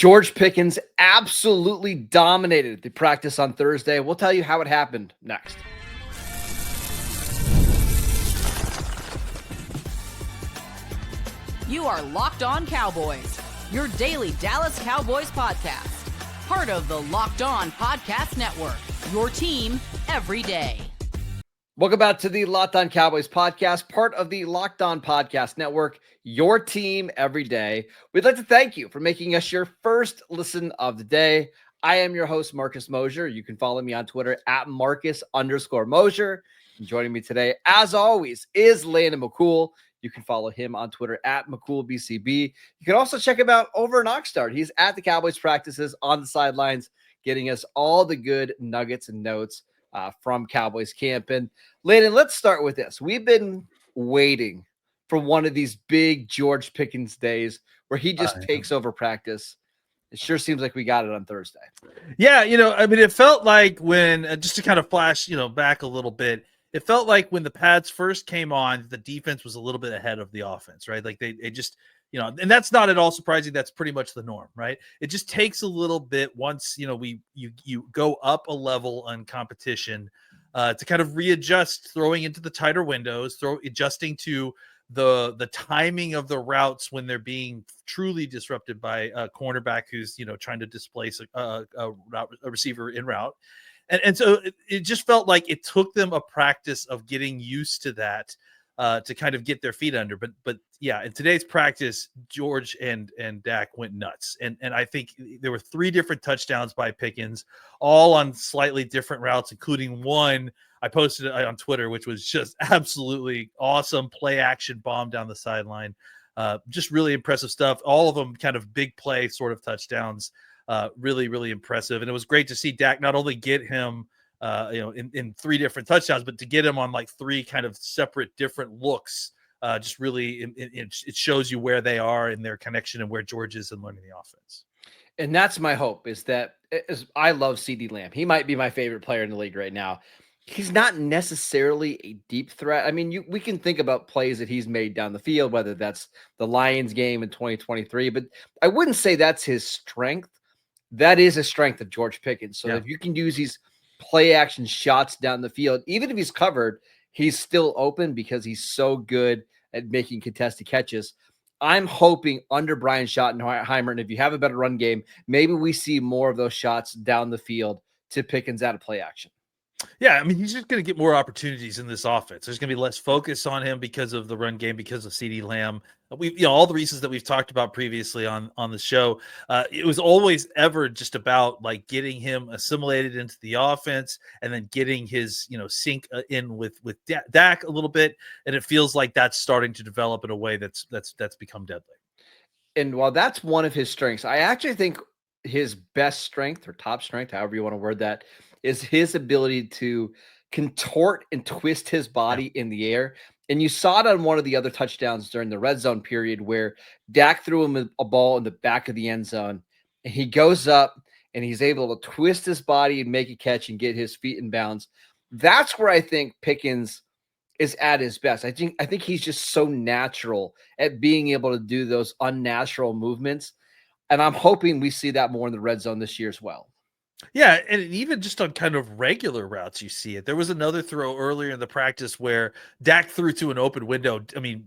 George Pickens absolutely dominated the practice on Thursday. We'll tell you how it happened next. You are Locked On Cowboys, your daily Dallas Cowboys podcast. Part of the Locked On Podcast Network, your team every day. Welcome back to the Locked On Cowboys podcast, part of the Locked On Podcast Network, your team every day. We'd like to thank you for making us your first listen of the day. I am your host, Marcus Mosher. You can follow me on Twitter at Marcus_Mosher. And joining me today, as always, is Landon McCool. You can follow him on Twitter at McCoolBCB. You can also check him out over in Oxnard. He's at the Cowboys practices on the sidelines, getting us all the good nuggets and notes from Cowboys camp. And Landon, let's start with this. We've been waiting for one of these big George Pickens days where he just takes over practice. It sure seems like we got it on Thursday. Yeah, it felt like when, just to kind of flash, back a little bit, it felt like when the pads first came on, the defense was a little bit ahead of the offense, right? Like they just, and that's not at all surprising. That's pretty much the norm, right? It just takes a little bit once, you go up a level on competition to kind of readjust, throwing into the tighter windows, adjusting to the timing of the routes when they're being truly disrupted by a cornerback who's, trying to displace a receiver in route. And so it just felt like it took them a practice of getting used to that to kind of get their feet under. But yeah, in today's practice, George and Dak went nuts. And I think there were 3 different touchdowns by Pickens, all on slightly different routes, including one I posted on Twitter, which was just absolutely awesome play action bomb down the sideline. Just really impressive stuff. All of them kind of big play sort of touchdowns. Really, really impressive. And it was great to see Dak not only get him in 3 different touchdowns, but to get him on like 3 kind of separate different looks. Just really, it shows you where they are in their connection and where George is in learning the offense. And that's my hope, is that I love CeeDee Lamb. He might be my favorite player in the league right now. He's not necessarily a deep threat. I mean, we can think about plays that he's made down the field, whether that's the Lions game in 2023, but I wouldn't say that's his strength. That is a strength of George Pickens. So if you can use these play action shots down the field, even if he's covered, he's still open because he's so good at making contested catches. I'm hoping under Brian Schottenheimer, and if you have a better run game, maybe we see more of those shots down the field to Pickens out of play action. Yeah, I mean, he's just going to get more opportunities in this offense. There's going to be less focus on him because of the run game, because of CeeDee Lamb. We, all the reasons that we've talked about previously on the show. It was always ever just about like getting him assimilated into the offense and then getting his, sync in with Dak a little bit. And it feels like that's starting to develop in a way that's become deadly. And while that's one of his strengths, I actually think his best strength, or top strength, however you want to word that, is his ability to contort and twist his body in the air. And you saw it on one of the other touchdowns during the red zone period where Dak threw him a ball in the back of the end zone, and he goes up and he's able to twist his body and make a catch and get his feet in bounds. That's where I think Pickens is at his best. I think he's just so natural at being able to do those unnatural movements. And I'm hoping we see that more in the red zone this year as well. Yeah, and even just on kind of regular routes, you see it. There was another throw earlier in the practice where Dak threw to an open window. I mean,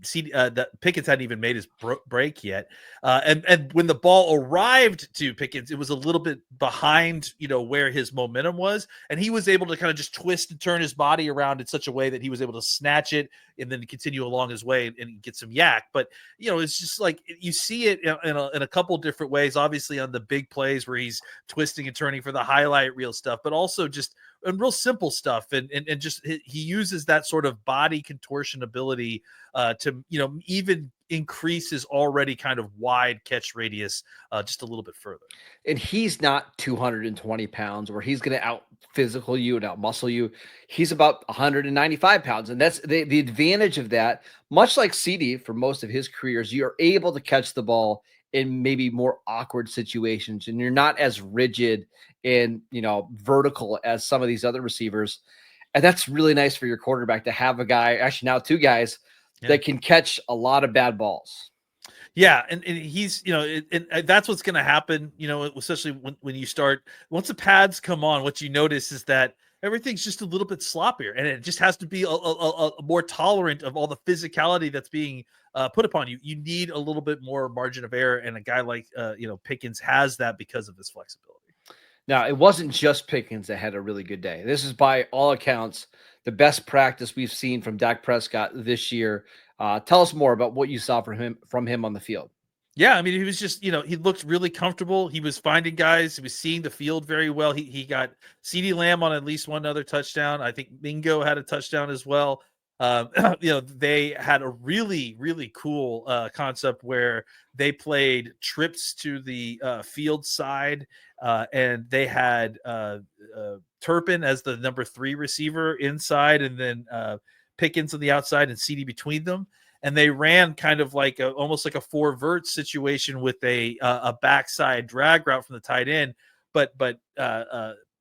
Pickens hadn't even made his break yet. And when the ball arrived to Pickens, it was a little bit behind, where his momentum was. And he was able to kind of just twist and turn his body around in such a way that he was able to snatch it and then continue along his way and get some yak. But, it's just like you see it in a couple different ways, obviously on the big plays where he's twisting and turning for the highlight reel stuff, but also just and real simple stuff. And just he uses that sort of body contortion ability to, even increase his already kind of wide catch radius just a little bit further. And he's not 220 pounds where he's going to out physical you and out muscle you. He's about 195 pounds. And that's the advantage of that. Much like CeeDee for most of his careers, you're able to catch the ball in maybe more awkward situations, and you're not as rigid and, vertical as some of these other receivers. And that's really nice for your quarterback to have a guy, actually now 2 guys, that can catch a lot of bad balls. Yeah, and he's, and that's what's going to happen, especially when you start, once the pads come on, what you notice is that everything's just a little bit sloppier, and it just has to be a more tolerant of all the physicality that's being put upon you. You need a little bit more margin of error, and a guy like, Pickens has that because of his flexibility. Now, it wasn't just Pickens that had a really good day. This is, by all accounts, the best practice we've seen from Dak Prescott this year. Tell us more about what you saw from him on the field. Yeah, I mean, he was just, he looked really comfortable. He was finding guys. He was seeing the field very well. He got CeeDee Lamb on at least one other touchdown. I think Mingo had a touchdown as well. They had a really, really cool concept where they played trips to the field side, and they had Turpin as the number 3 receiver inside, and then Pickens on the outside and CeeDee between them. And they ran kind of like almost like a 4-vert situation with a backside drag route from the tight end, but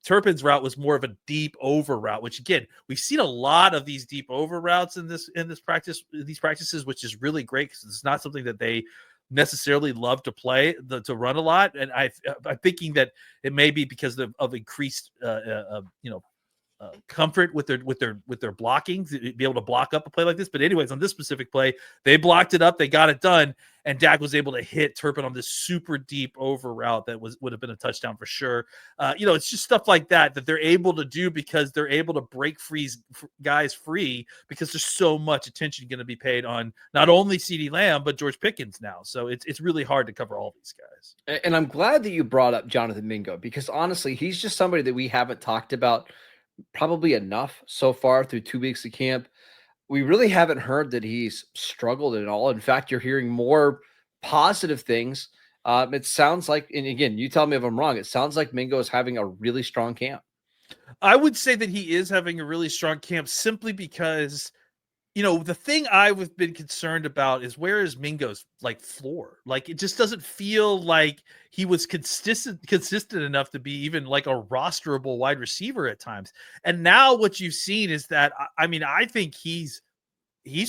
Turpin's route was more of a deep over route, which again, we've seen a lot of these deep over routes in these practices, which is really great because it's not something that they necessarily love to play, to run a lot. And I'm thinking that it may be because of increased comfort with their blocking, to be able to block up a play like this. But anyways, on this specific play, they blocked it up, they got it done, and Dak was able to hit Turpin on this super deep over route that would have been a touchdown for sure. It's just stuff like that they're able to do because they're able to break guys free because there's so much attention going to be paid on not only CeeDee Lamb but George Pickens now. So it's really hard to cover all these guys. And I'm glad that you brought up Jonathan Mingo, because honestly, he's just somebody that we haven't talked about probably enough so far through 2 weeks of camp. We really haven't heard that he's struggled at all. In fact, you're hearing more positive things. It sounds like, and again, you tell me if I'm wrong, it sounds like Mingo is having a really strong camp. I would say that he is having a really strong camp simply because, the thing I've been concerned about is where is Mingo's floor? It just doesn't feel like he was consistent enough to be even like a rosterable wide receiver at times. And now what you've seen is that, I think he's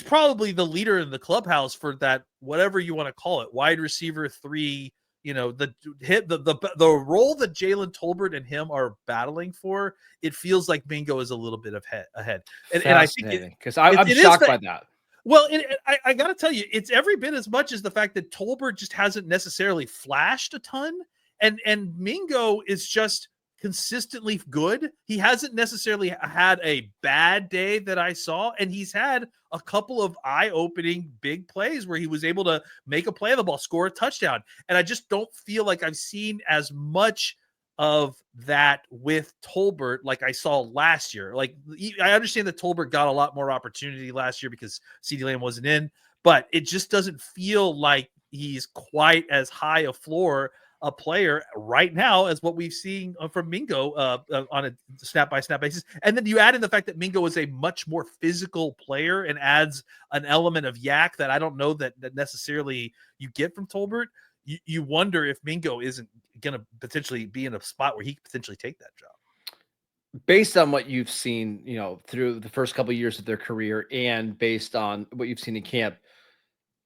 probably the leader in the clubhouse for that, whatever you want to call it, wide receiver 3. The role that Jalen Tolbert and him are battling for, it feels like Mingo is a little bit ahead. And I think because I'm shocked by that. Well, I got to tell you, it's every bit as much as the fact that Tolbert just hasn't necessarily flashed a ton, and Mingo is just consistently good. He hasn't necessarily had a bad day that I saw, and he's had a couple of eye-opening big plays where he was able to make a play of the ball, score a touchdown. And I just don't feel like I've seen as much of that with Tolbert like I saw last year. I understand that Tolbert got a lot more opportunity last year because CeeDee Lamb wasn't in, but it just doesn't feel like he's quite as high a floor a player right now as what we've seen from Mingo on a snap-by-snap basis. And then you add in the fact that Mingo is a much more physical player and adds an element of yak that I don't know that necessarily you get from Tolbert. You wonder if Mingo isn't going to potentially be in a spot where he could potentially take that job. Based on what you've seen, through the first couple of years of their career and based on what you've seen in camp,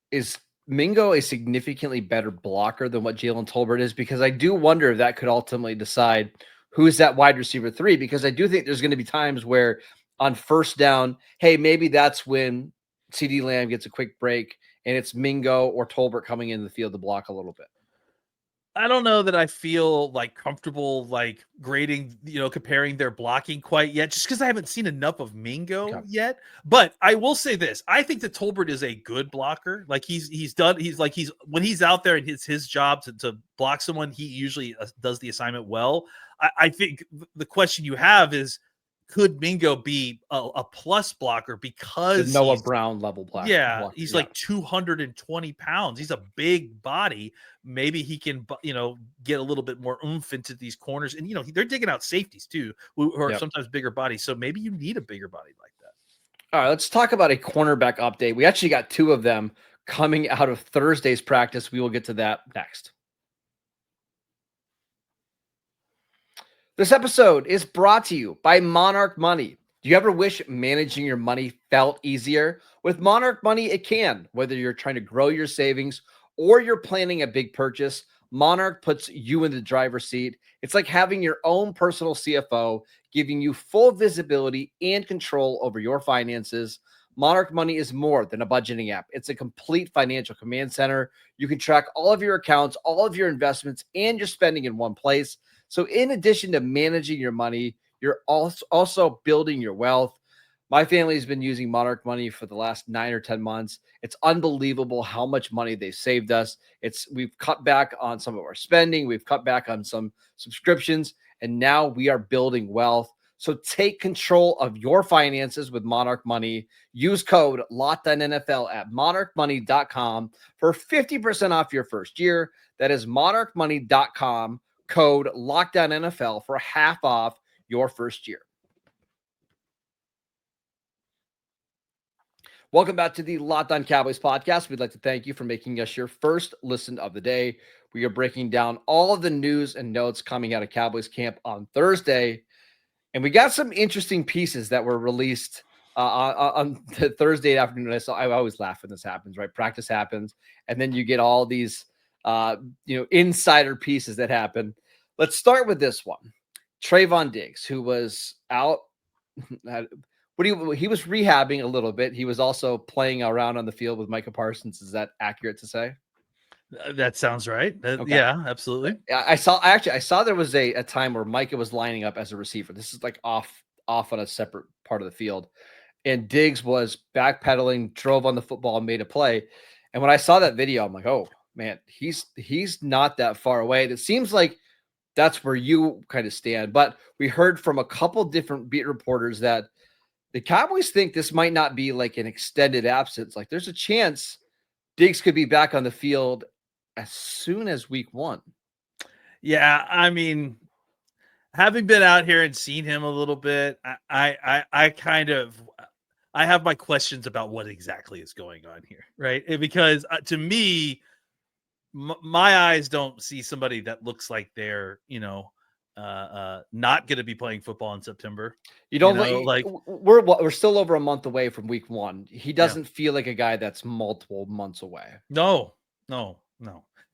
is Mingo a significantly better blocker than what Jalen Tolbert is? Because I do wonder if that could ultimately decide who's that wide receiver 3, because I do think there's going to be times where on first down, hey, maybe that's when CeeDee Lamb gets a quick break and it's Mingo or Tolbert coming in the field to block a little bit. I don't know that I feel comfortable grading, comparing their blocking quite yet, just because I haven't seen enough of Mingo yet. But I will say this: I think that Tolbert is a good blocker. When he's out there and it's his job to block someone, he usually does the assignment well. I think the question you have is, could Mingo be a plus blocker because the Noah Brown level blocker? Yeah, he's 220 pounds. He's a big body. Maybe he can, get a little bit more oomph into these corners. And, they're digging out safeties too, who are sometimes bigger bodies. So maybe you need a bigger body like that. All right, let's talk about a cornerback update. We actually got 2 of them coming out of Thursday's practice. We will get to that next. This episode is brought to you by Monarch Money. Do you ever wish managing your money felt easier? With Monarch Money, it can. Whether you're trying to grow your savings or you're planning a big purchase, Monarch puts you in the driver's seat. It's like having your own personal CFO, giving you full visibility and control over your finances. Monarch Money is more than a budgeting app. It's a complete financial command center. You can track all of your accounts, all of your investments, and your spending in one place. So in addition to managing your money, you're also building your wealth. My family has been using Monarch Money for the last 9 or 10 months. It's unbelievable how much money they saved us. We've cut back on some of our spending. We've cut back on some subscriptions, and now we are building wealth. So take control of your finances with Monarch Money. Use code LOCKEDONNFL at monarchmoney.com for 50% off your first year. That is monarchmoney.com, code LOCKEDONNFL for half off your first year. Welcome back to the Locked On Cowboys podcast. We'd like to thank you for making us your first listen of the day. We are breaking down all of the news and notes coming out of Cowboys camp on Thursday. And we got some interesting pieces that were released on the Thursday afternoon. I always laugh when this happens, right? Practice happens, and then you get all these insider pieces that happen. Let's start with this one. Trayvon Diggs, who was out he was rehabbing a little bit. He was also playing around on the field with Micah Parsons. Is that accurate to say? That sounds right. Okay. Yeah, absolutely. I saw there was a time where Micah was lining up as a receiver. This is like off on a separate part of the field. And Diggs was backpedaling, drove on the football, and made a play. And when I saw that video, I'm like, oh man, he's not that far away. And it seems like that's where you kind of stand. But we heard from a couple different beat reporters that the Cowboys think this might not be like an extended absence. Like there's a chance Diggs could be back on the field as soon as week 1. Yeah, I mean, having been out here and seen him a little bit, I have my questions about what exactly is going on here, right? Because to me, my eyes don't see somebody that looks like they're, not going to be playing football in September. We're still over a month away from week 1. He doesn't feel like a guy that's multiple months away. No.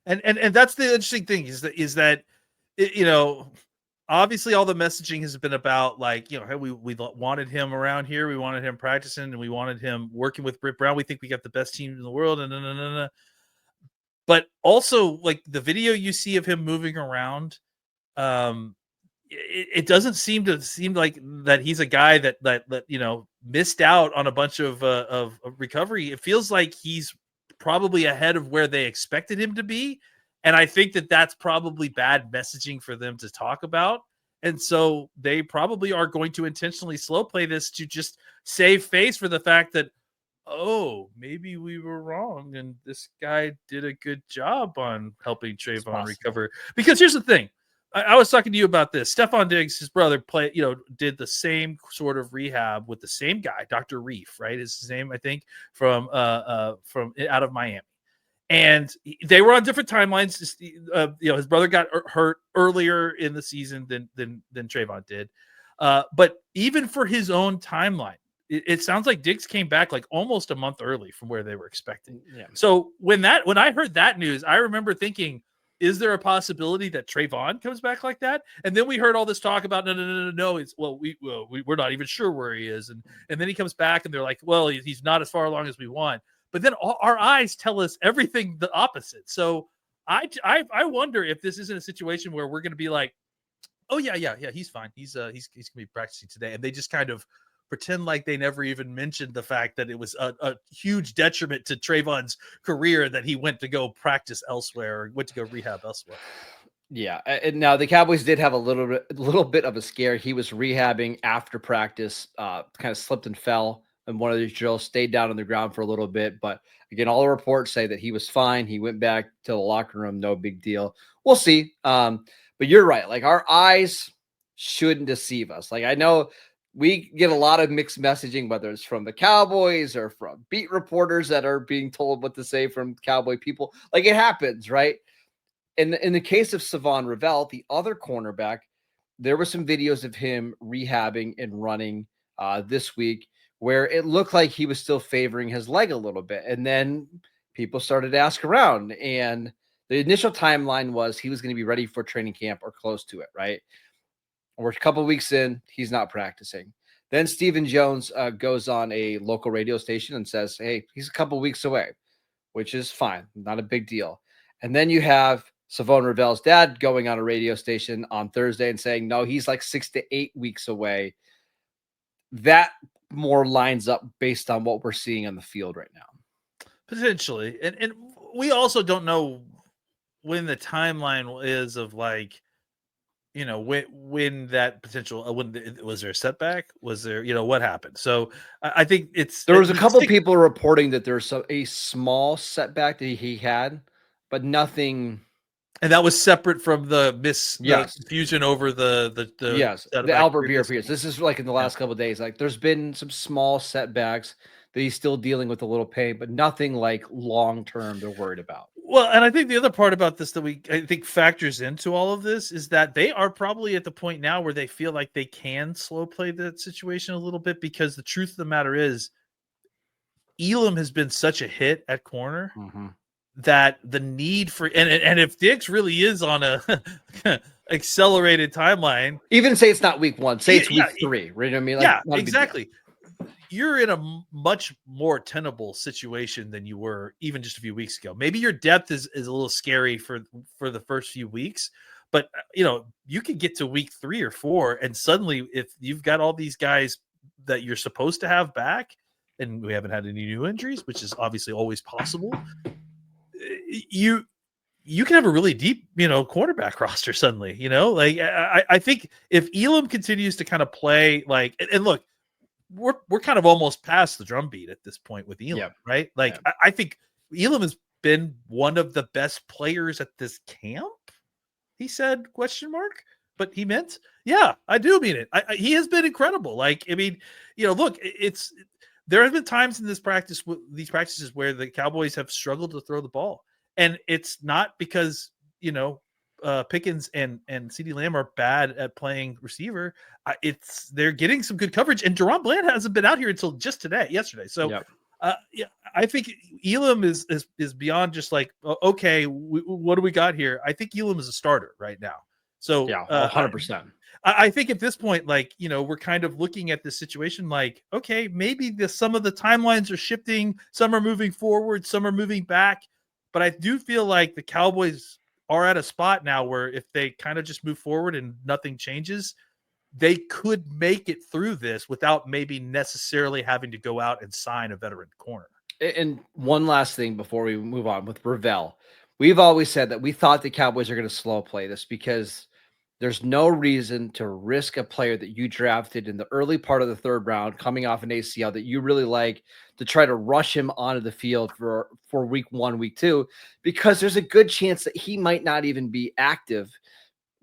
And that's the interesting thing is that obviously all the messaging has been about like, hey, we wanted him around here. We wanted him practicing and we wanted him working with Britt Brown. We think we got the best team in the world. And but also like the video you see of him moving around, it doesn't seem like that he's a guy that missed out on a bunch of recovery. It feels like he's probably ahead of where they expected him to be, and I think that's probably bad messaging for them to talk about. And so they probably are going to intentionally slow play this to just save face for the fact that, oh, maybe we were wrong and this guy did a good job on helping Trayvon recover. Because here's the thing. I was talking to you about this. Trevon Diggs, his brother, did the same sort of rehab with the same guy, Dr. Reef, right? Is his name, I think, from out of Miami. And they were on different timelines. His brother got hurt earlier in the season than Trayvon did. But even for his own timeline, it sounds like Diggs came back like almost a month early from where they were expecting. Yeah. So when I heard that news, I remember thinking, is there a possibility that Trayvon comes back like that? And then we heard all this talk about no. It's we're not even sure where he is, and then he comes back and they're like, well, he's not as far along as we want. But then our eyes tell us everything the opposite. So I wonder if this isn't a situation where we're going to be like, oh yeah, he's fine. He's going to be practicing today, and they just kind of pretend like they never even mentioned the fact that it was a huge detriment to Trayvon's career that he went to go practice elsewhere or went to go rehab elsewhere. Yeah. And now the Cowboys did have a little bit of a scare. He was rehabbing after practice, kind of slipped and fell in one of these drills, stayed down on the ground for a little bit. But again, all the reports say that he was fine. He went back to the locker room. No big deal. We'll see. But you're right. Like our eyes shouldn't deceive us. Like I know we get a lot of mixed messaging, whether it's from the Cowboys or from beat reporters that are being told what to say from Cowboy people. Like it happens, right? In the case of Savon Revell, the other cornerback, there were some videos of him rehabbing and running this week where it looked like he was still favoring his leg a little bit. And then people started to ask around, and the initial timeline was he was going to be ready for training camp or close to it, right? We're a couple of weeks in, he's not practicing. Then Stephen Jones goes on a local radio station and says, hey, he's a couple of weeks away, which is fine, not a big deal. And then you have Savone Ravel's dad going on a radio station on Thursday and saying, no, he's like 6 to 8 weeks away. That more lines up based on what we're seeing on the field right now. Potentially. And we also don't know when the timeline is of like, when that potential, was there a setback? Was there, what happened? So I think there was a couple people reporting that there's a small setback that he had, but nothing. And that was separate from the confusion over the Albert Pierce. This is like in the last couple of days. Like there's been some small setbacks that he's still dealing with a little pain, but nothing like long term they're worried about. Well, and I think the other part about this that I think factors into all of this is that they are probably at the point now where they feel like they can slow play that situation a little bit, because the truth of the matter is Elam has been such a hit at corner that the need for and if Diggs really is on a accelerated timeline, even say it's not week 1, say it's week 3, right? I mean, like, exactly. You're in a much more tenable situation than you were even just a few weeks ago. Maybe your depth is a little scary for the first few weeks, but you could get to week 3 or 4, and suddenly if you've got all these guys that you're supposed to have back, and we haven't had any new injuries, which is obviously always possible, you can have a really deep, quarterback roster suddenly. Like I think if Elam continues to kind of play like, and look, we're kind of almost past the drumbeat at this point with Elam, right? Like I think Elam has been one of the best players at this camp. He said ? But he meant, yeah, I do mean it. He has been incredible. Like, I mean, look, there have been times in these practices where the Cowboys have struggled to throw the ball, and it's not because Pickens and CeeDee Lamb are bad at playing receiver. They're getting some good coverage, and Deron Bland hasn't been out here until just yesterday. So, I think Elam is beyond just like, okay, what do we got here? I think Elam is a starter right now. So, 100%. I think at this point, like, we're kind of looking at this situation like, okay, maybe some of the timelines are shifting. Some are moving forward, some are moving back. But I do feel like the Cowboys are at a spot now where if they kind of just move forward and nothing changes, they could make it through this without maybe necessarily having to go out and sign a veteran corner. And one last thing before we move on with Ravel. We've always said that we thought the Cowboys are going to slow play this because there's no reason to risk a player that you drafted in the early part of the 3rd round coming off an ACL that you really like to try to rush him onto the field for week 1, week 2, because there's a good chance that he might not even be active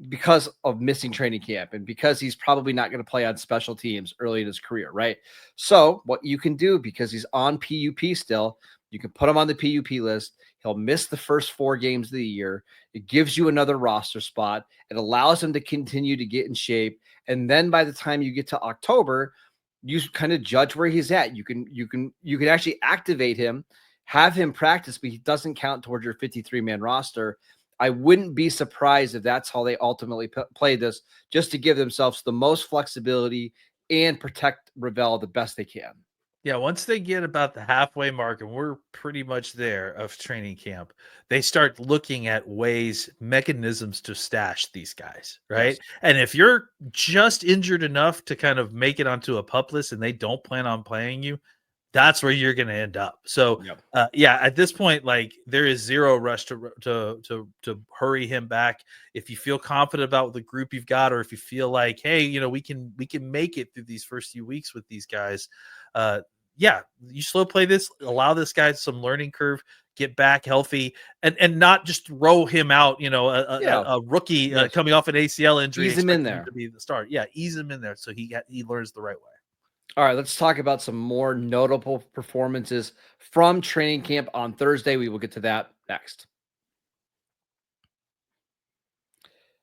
because of missing training camp and because he's probably not going to play on special teams early in his career, right? So what you can do, because he's on PUP still, you can put him on the PUP list. He'll miss the first 4 games of the year. It gives you another roster spot. It allows him to continue to get in shape. And then by the time you get to October, you kind of judge where he's at. You can actually activate him, have him practice, but he doesn't count towards your 53-man roster. I wouldn't be surprised if that's how they ultimately play this, just to give themselves the most flexibility and protect Ravel the best they can. Yeah, once they get about the halfway mark, and we're pretty much there of training camp, they start looking at mechanisms to stash these guys, right? Yes. And if you're just injured enough to kind of make it onto a pup list and they don't plan on playing you, that's where you're going to end up. So, at this point, like, there is zero rush to hurry him back. If you feel confident about the group you've got, or if you feel like, hey, we can make it through these first few weeks with these guys. You slow play this, allow this guy some learning curve, get back healthy, and not just roll him out. A rookie coming off an ACL injury, ease him in there to be the start. Yeah, ease him in there so he learns the right way. All right, let's talk about some more notable performances from training camp on Thursday. We will get to that next.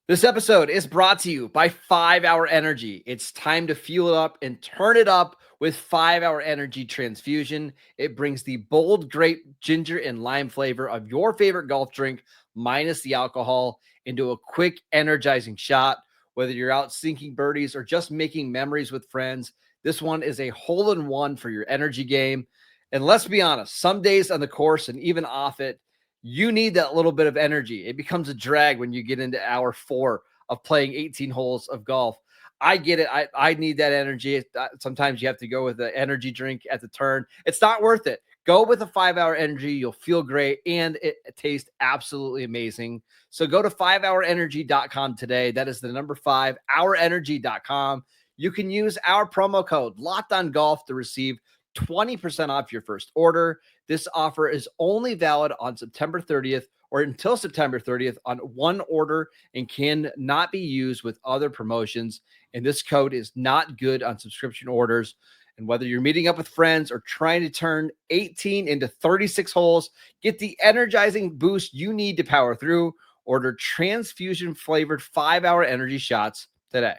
This episode is brought to you by 5 Hour Energy. It's time to fuel it up and turn it up with 5 Hour Energy Transfusion. It brings the bold grape, ginger, and lime flavor of your favorite golf drink, minus the alcohol, into a quick, energizing shot. Whether you're out sinking birdies or just making memories with friends, this one is a hole-in-one for your energy game. And let's be honest, some days on the course and even off it, you need that little bit of energy. It becomes a drag when you get into hour 4 of playing 18 holes of golf. I get it. I need that energy. Sometimes you have to go with the energy drink at the turn. It's not worth it. Go with a 5 Hour Energy. You'll feel great, and it tastes absolutely amazing. So go to 5hourenergy.com today. That is the number 5, hourenergy.com. You can use our promo code LOCKEDONGolf to receive 20% off your first order. This offer is only valid on September 30th or until September 30th on one order and can not be used with other promotions. And this code is not good on subscription orders. And whether you're meeting up with friends or trying to turn 18 into 36 holes, get the energizing boost you need to power through. Order transfusion flavored 5 Hour Energy shots today.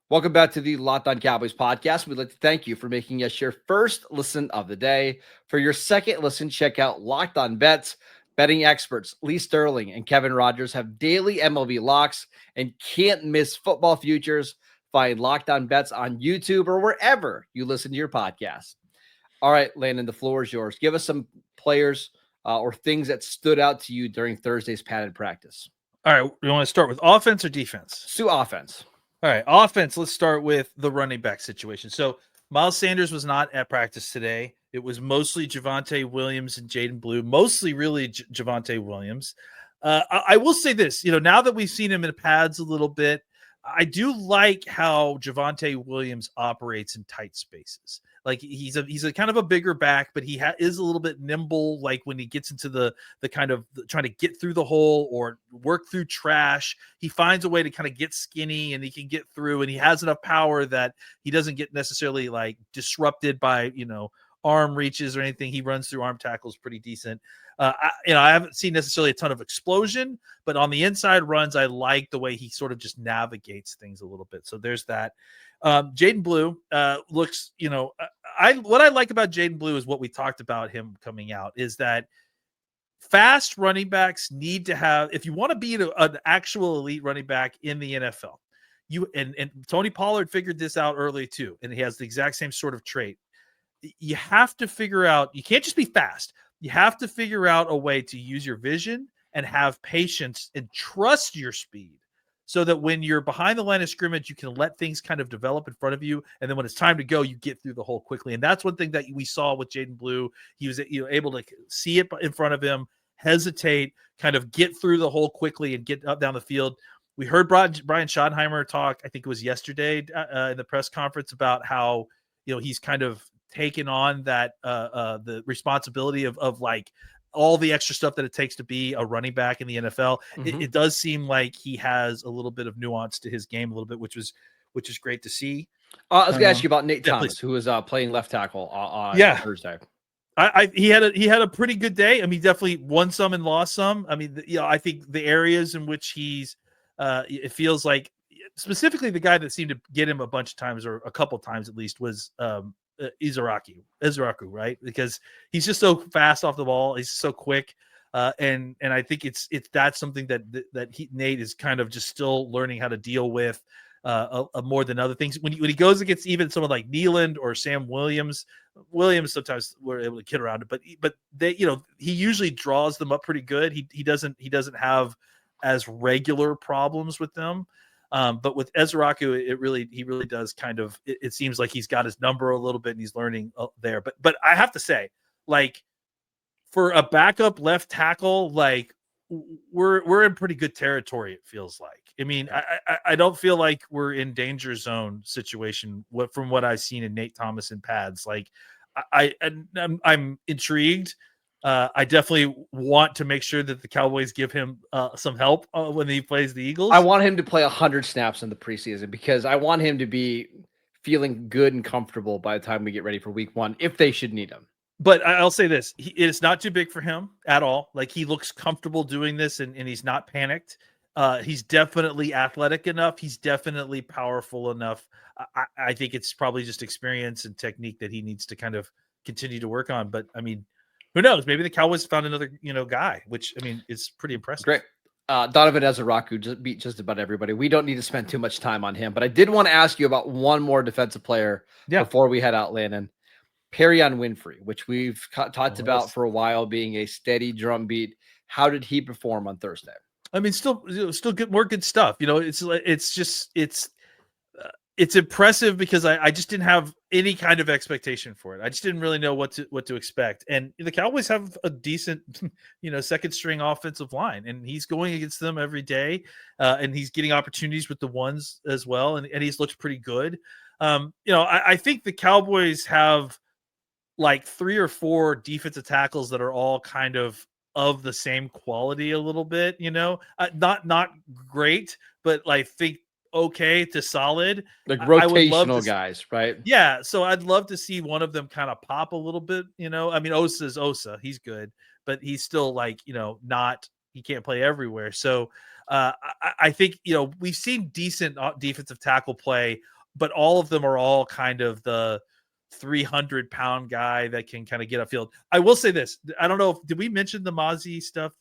Welcome back to the Locked On Cowboys podcast. We'd like to thank you for making us your first listen of the day. For your second listen, check out Locked On Bets. Betting experts Lee Sterling and Kevin Rogers have daily MLB locks and can't miss football futures. Find Locked On Bets on YouTube or wherever you listen to your podcast. All right, Landon, the floor is yours. Give us some players or things that stood out to you during Thursday's padded practice. All right, you want to start with offense or defense? Sue offense. All right, offense, let's start with the running back situation. So Miles Sanders was not at practice today. It was mostly Javonte Williams and Jaydon Blue, mostly really Javonte Williams. I will say this, now that we've seen him in pads a little bit, I do like how Javonte Williams operates in tight spaces. Like he's a kind of a bigger back, but he is a little bit nimble. Like when he gets into the kind of trying to get through the hole or work through trash, he finds a way to kind of get skinny and he can get through. And he has enough power that he doesn't get necessarily like disrupted by arm reaches or anything. He runs through arm tackles pretty decent. I haven't seen necessarily a ton of explosion, but on the inside runs, I like the way he sort of just navigates things a little bit. So there's that. Jaydon Blue looks, what I like about Jaydon Blue is what we talked about him coming out is that fast running backs need to have, if you want to be an actual elite running back in the NFL, and Tony Pollard figured this out early too, and he has the exact same sort of trait. You have to figure out, you can't just be fast. You have to figure out a way to use your vision and have patience and trust your speed so that when you're behind the line of scrimmage, you can let things kind of develop in front of you. And then when it's time to go, you get through the hole quickly. And that's one thing that we saw with Jaydon Blue. He was able to see it in front of him, hesitate, kind of get through the hole quickly and get up down the field. We heard Brian Schottenheimer talk, I think it was yesterday in the press conference about how, he's kind of taken on that the responsibility of like all the extra stuff that it takes to be a running back in the NFL. Mm-hmm. It does seem like he has a little bit of nuance to his game a little bit, which is great to see. I was going to ask you about Nate Thomas, who was playing left tackle on Thursday. He had a pretty good day. I mean, definitely won some and lost some. I mean, I think the areas in which he's it feels like specifically the guy that seemed to get him a bunch of times or a couple of times at least was Izaraku, right? Because he's just so fast off the ball. He's so quick. And I think it's that's something that Nate is kind of just still learning how to deal with more than other things. When he goes against even someone like Nealand or Sam Williams sometimes we're able to get around it, but they, he usually draws them up pretty good. He doesn't have as regular problems with them. But with Izaraku, he really does kind of, it seems like he's got his number a little bit and he's learning there. But I have to say, like, for a backup left tackle, like we're in pretty good territory. It feels like, I mean, I don't feel like we're in danger zone situation from what I've seen in Nate Thomas in pads. Like I'm intrigued. I definitely want to make sure that the Cowboys give him some help when he plays the Eagles. I want him to play 100 snaps in the preseason because I want him to be feeling good and comfortable by the time we get ready for week 1, if they should need him. But I'll say this: it's not too big for him at all. Like, he looks comfortable doing this, and he's not panicked. He's definitely athletic enough. He's definitely powerful enough. I think it's probably just experience and technique that he needs to kind of continue to work on. But I mean, who knows? Maybe the Cowboys found another, guy, which I mean is pretty impressive. Great. Donovan Ezaraku just beat just about everybody. We don't need to spend too much time on him, but I did want to ask you about one more defensive player before we head out, Landon. Perrion Winfrey, which we've talked about for a while, being a steady drumbeat. How did he perform on Thursday? I mean, still good, more good stuff. It's impressive because I just didn't have any kind of expectation for it. I just didn't really know what to expect. And the Cowboys have a decent, second string offensive line, and he's going against them every day, and he's getting opportunities with the ones as well, and he's looked pretty good. I think the Cowboys have like 3 or 4 defensive tackles that are all kind of the same quality a little bit, not great, but like think okay to solid, like rotational guys, right? Yeah, so I'd love to see one of them kind of pop a little bit. I mean, Osa's Osa, he's good, but he's still like, not, he can't play everywhere. So I think we've seen decent defensive tackle play, but all of them are all kind of the 300-pound guy that can kind of get upfield. I will say this: I don't know, did we mention the Mozzie stuff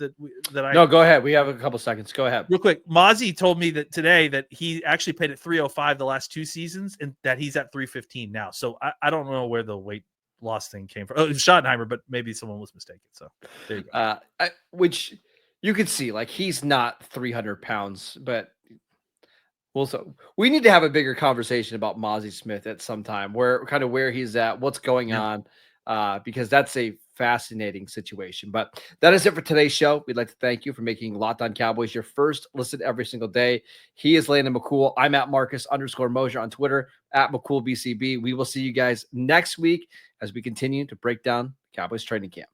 No, go ahead. We have a couple seconds. Go ahead. Real quick. Mozzie told me that today that he actually played at 305 the last 2 seasons, and that he's at 315 now. So I don't know where the weight loss thing came from. Oh, it was Schottenheimer, but maybe someone was mistaken. So there you go. Which you could see, like, he's not 300 pounds, but also, we need to have a bigger conversation about Mozzie Smith at some time, where he's at, what's going on, because that's a fascinating situation. But that is it for today's show. We'd like to thank you for making Locked On Cowboys your first listen every single day. He is Landon McCool. I'm at Marcus_Mosier on Twitter, at McCoolBCB. We will see you guys next week as we continue to break down Cowboys training camp.